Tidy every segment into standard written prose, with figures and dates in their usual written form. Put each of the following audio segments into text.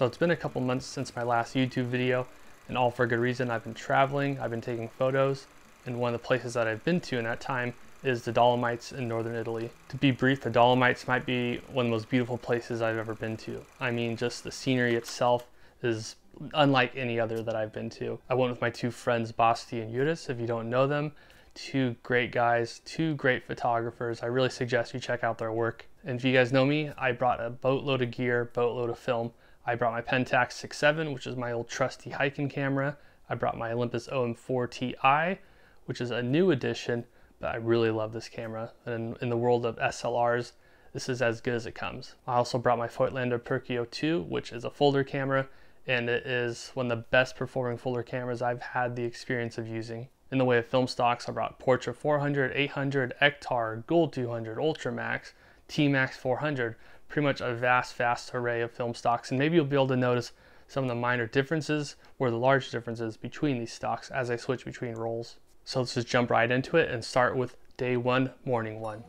So it's been a couple months since my last YouTube video, and all for good reason. I've been traveling, I've been taking photos, and one of the places that I've been to in that time is the Dolomites in northern Italy. To be brief, the Dolomites might be one of the most beautiful places I've ever been to. I mean, just the scenery itself is unlike any other that I've been to. I went with my two friends, Basti and Yuris. If you don't know them, two great guys, two great photographers. I really suggest you check out their work. And if you guys know me, I brought a boatload of gear, boatload of film. I brought my Pentax 6.7, which is my old trusty hiking camera. I brought my Olympus OM-4Ti, which is a new addition, but I really love this camera. And in the world of SLRs, this is as good as it comes. I also brought my Voigtländer Perkeo II, which is a folder camera, and it is one of the best performing folder cameras I've had the experience of using. In the way of film stocks, I brought Portra 400, 800, Ektar, Gold 200, Ultramax, TMax 400, pretty much a vast array of film stocks. And maybe you'll be able to notice some of the minor differences or the large differences between these stocks as I switch between rolls. So let's just jump right into it and start with day one, morning one.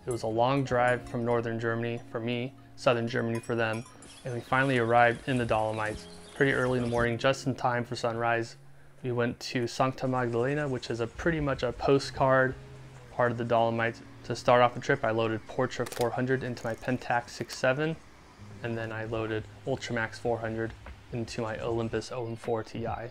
It was a long drive from northern Germany for me, southern Germany for them, and we finally arrived in the Dolomites pretty early in the morning, just in time for sunrise. We went to Santa Magdalena, which is pretty much a postcard part of the Dolomites. To start off the trip, I loaded Portra 400 into my Pentax 6.7, and then I loaded Ultramax 400 into my Olympus OM-4Ti.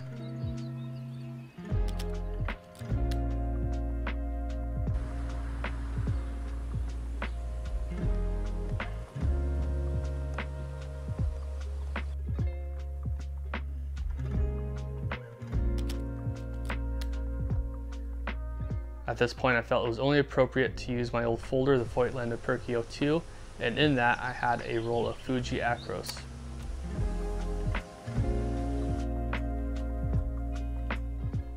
At this point, I felt it was only appropriate to use my old folder, the Voigtländer Perkeo II, and in that I had a roll of Fuji Acros.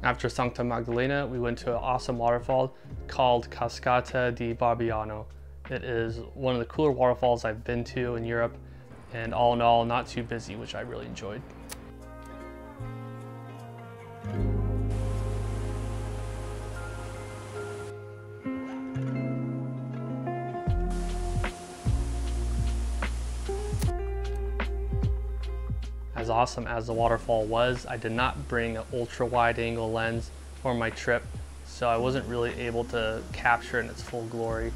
After Santa Magdalena, we went to an awesome waterfall called Cascate di Barbiano. It is one of the cooler waterfalls I've been to in Europe, and all in all, not too busy, which I really enjoyed. As awesome as the waterfall was, I did not bring an ultra wide angle lens for my trip, so I wasn't really able to capture it in its full glory.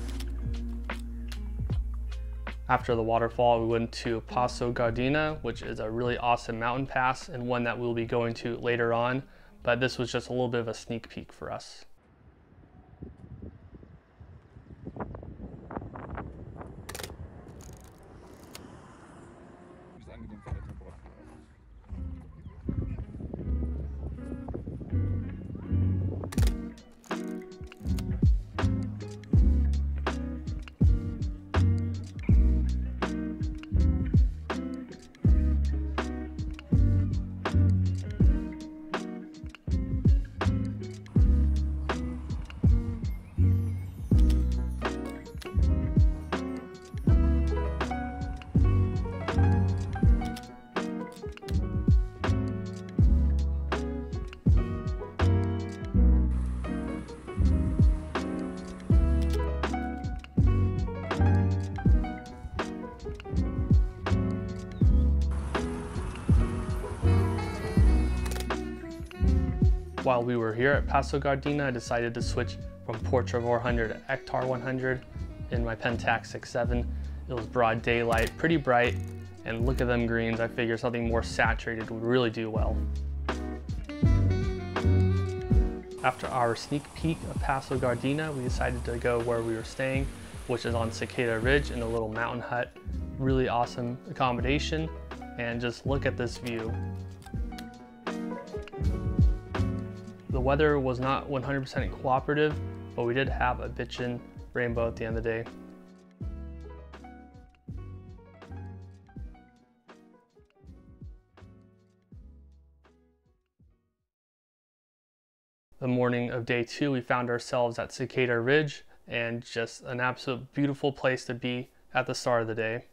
After the waterfall, we went to Passo Gardena, which is a really awesome mountain pass and one that we'll be going to later on, but this was just a little bit of a sneak peek for us. While we were here at Passo Gardena, I decided to switch from Portra 400 to Ektar 100 in my Pentax 6.7. It was broad daylight, pretty bright, and look at them greens. I figured something more saturated would really do well. After our sneak peek of Passo Gardena, we decided to go where we were staying, which is on Seceda Ridge in a little mountain hut. Really awesome accommodation, and just look at this view. The weather was not 100% cooperative, but we did have a bitchin' rainbow at the end of the day. The morning of day two, we found ourselves at Seceda Ridge, and just an absolute beautiful place to be at the start of the day.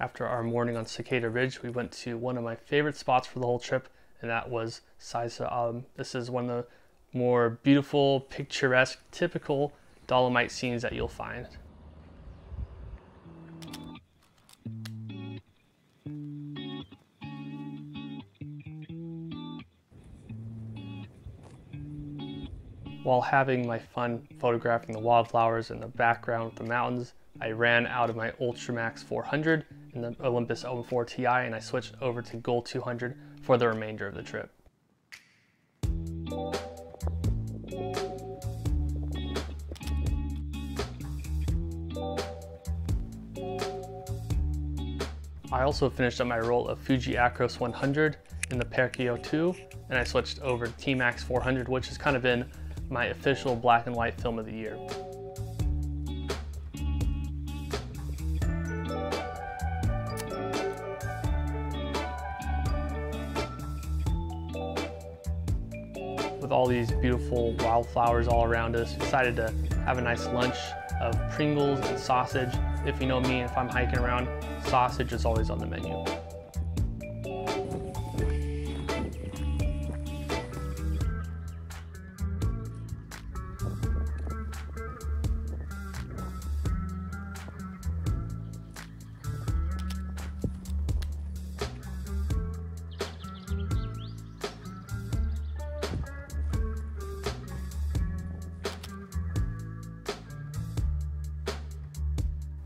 After our morning on Seceda Ridge, we went to one of my favorite spots for the whole trip, and that was Seiser Alm. This is one of the more beautiful, picturesque, typical Dolomite scenes that you'll find. While having my fun photographing the wildflowers in the background with the mountains, I ran out of my Ultramax 400 and the Olympus OM-4Ti, and I switched over to Gold 200 for the remainder of the trip. I also finished up my roll of Fuji Acros 100 in the Perkeo II, and I switched over to TMax 400, which has kind of been my official black and white film of the year. With all these beautiful wildflowers all around us, decided to have a nice lunch of Pringles and sausage. If you know me, if I'm hiking around, sausage is always on the menu.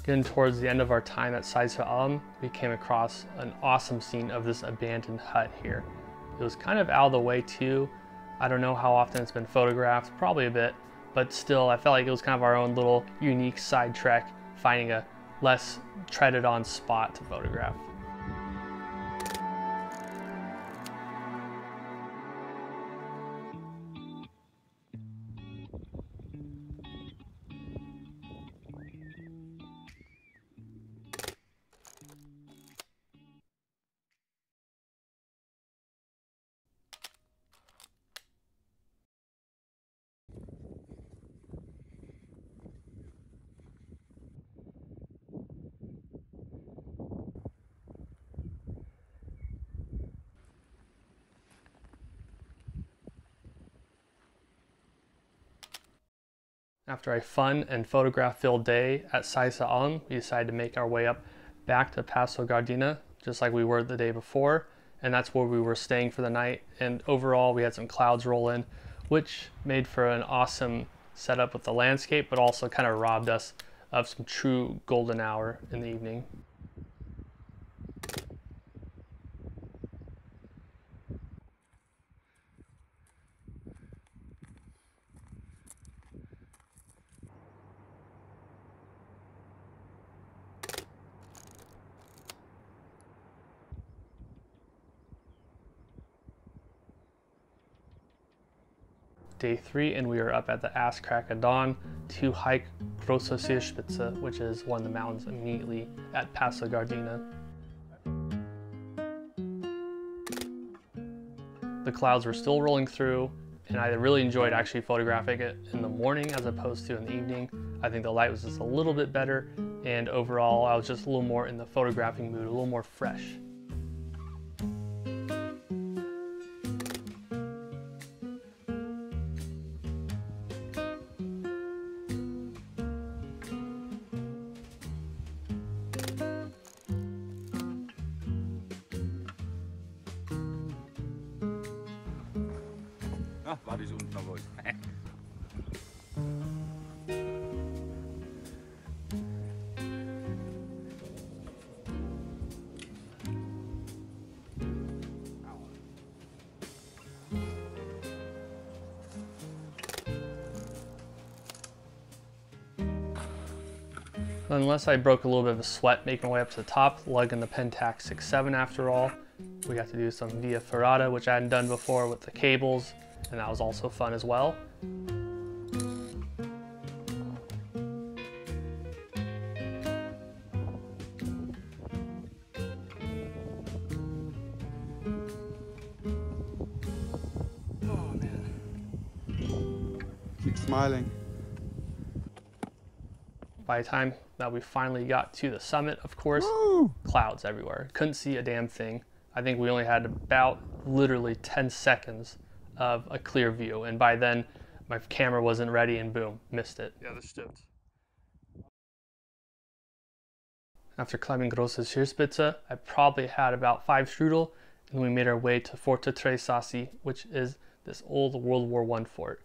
Getting towards the end of our time at Seiser Alm, we came across an awesome scene of this abandoned hut here. It was kind of out of the way too. I don't know how often it's been photographed, probably a bit, but still I felt like it was kind of our own little unique side trek, finding a less treaded on spot to photograph. After a fun and photograph-filled day at Seiser Alm, we decided to make our way up back to Passo Gardena, just like we were the day before, and that's where we were staying for the night. And overall, we had some clouds roll in, which made for an awesome setup with the landscape, but also kind of robbed us of some true golden hour in the evening. Day 3, and we are up at the ass crack of dawn to hike Grosse Spitze, which is one of the mountains immediately at Passo Gardena. The clouds were still rolling through, and I really enjoyed actually photographing it in the morning as opposed to in the evening. I think the light was just a little bit better, and overall I was just a little more in the photographing mood, a little more fresh. Ach, warte ich unten noch was. Unless I broke a little bit of a sweat making my way up to the top, lugging the Pentax 6.7 after all. We got to do some via ferrata, which I hadn't done before with the cables, and that was also fun as well. Oh man. Keep smiling. By the time that we finally got to the summit, of course. Woo! Clouds everywhere. Couldn't see a damn thing. I think we only had about literally 10 seconds of a clear view, and by then my camera wasn't ready and boom, missed it. Ja, das stimmt. After climbing Grosse Schierspitze, I probably had about 5 strudel, and we made our way to Forte Tre Sassi, which is this old World War I fort.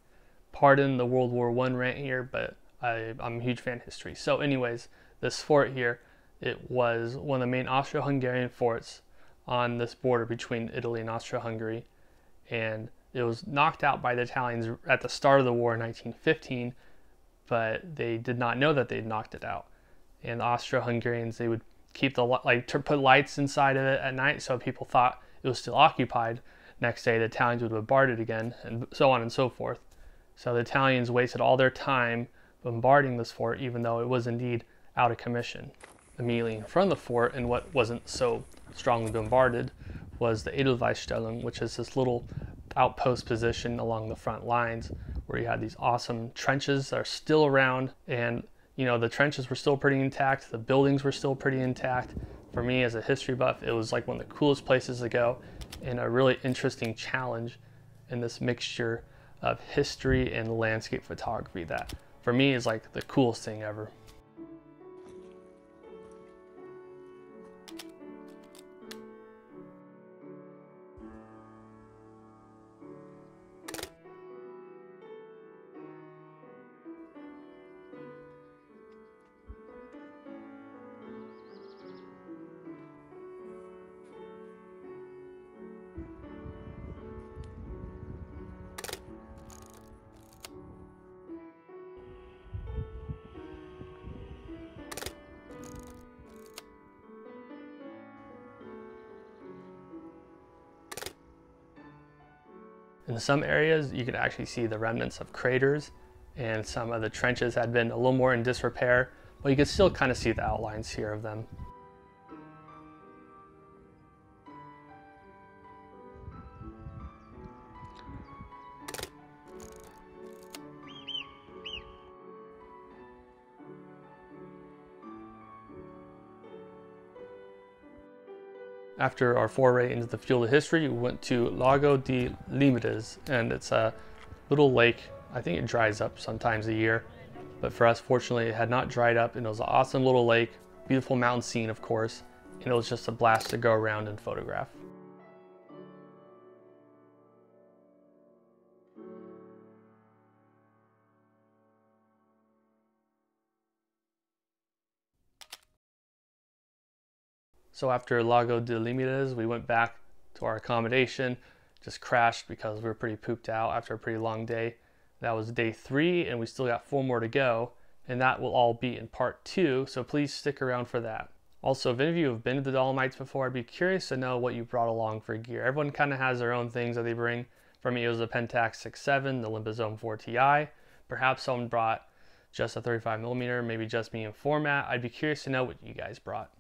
Pardon the World War I rant here, but I'm a huge fan of history. So anyways, this fort here, it was one of the main Austro-Hungarian forts on this border between Italy and Austro-Hungary, and it was knocked out by the Italians at the start of the war in 1915, but they did not know that they'd knocked it out. And the Austro-Hungarians, they would keep the put lights inside of it at night, so people thought it was still occupied. Next day, the Italians would bombard it again, and so on and so forth. So the Italians wasted all their time bombarding this fort, even though it was indeed out of commission. Immediately in front of the fort, and what wasn't so strongly bombarded, was the Edelweiss Stellung, which is this little outpost position along the front lines, where you had these awesome trenches that are still around, and you know, the trenches were still pretty intact, the buildings were still pretty intact. For me, as a history buff, it was like one of the coolest places to go, and a really interesting challenge in this mixture of history and landscape photography that, for me, is like the coolest thing ever. In some areas, you could actually see the remnants of craters, and some of the trenches had been a little more in disrepair, but you could still kind of see the outlines here of them. After our foray into the field of history, we went to Lago di Limides, and it's a little lake. I think it dries up sometimes a year, but for us, fortunately, it had not dried up, and it was an awesome little lake, beautiful mountain scene, of course, and it was just a blast to go around and photograph. So after Lago di Limides, we went back to our accommodation, just crashed because we were pretty pooped out after a pretty long day. That was day 3, and we still got 4 more to go, and that will all be in part 2, so please stick around for that. Also, if any of you have been to the Dolomites before, I'd be curious to know what you brought along for gear. Everyone kind of has their own things that they bring. For me, it was a Pentax 6.7, the Olympus OM-4Ti. Perhaps someone brought just a 35mm, maybe just me in format. I'd be curious to know what you guys brought.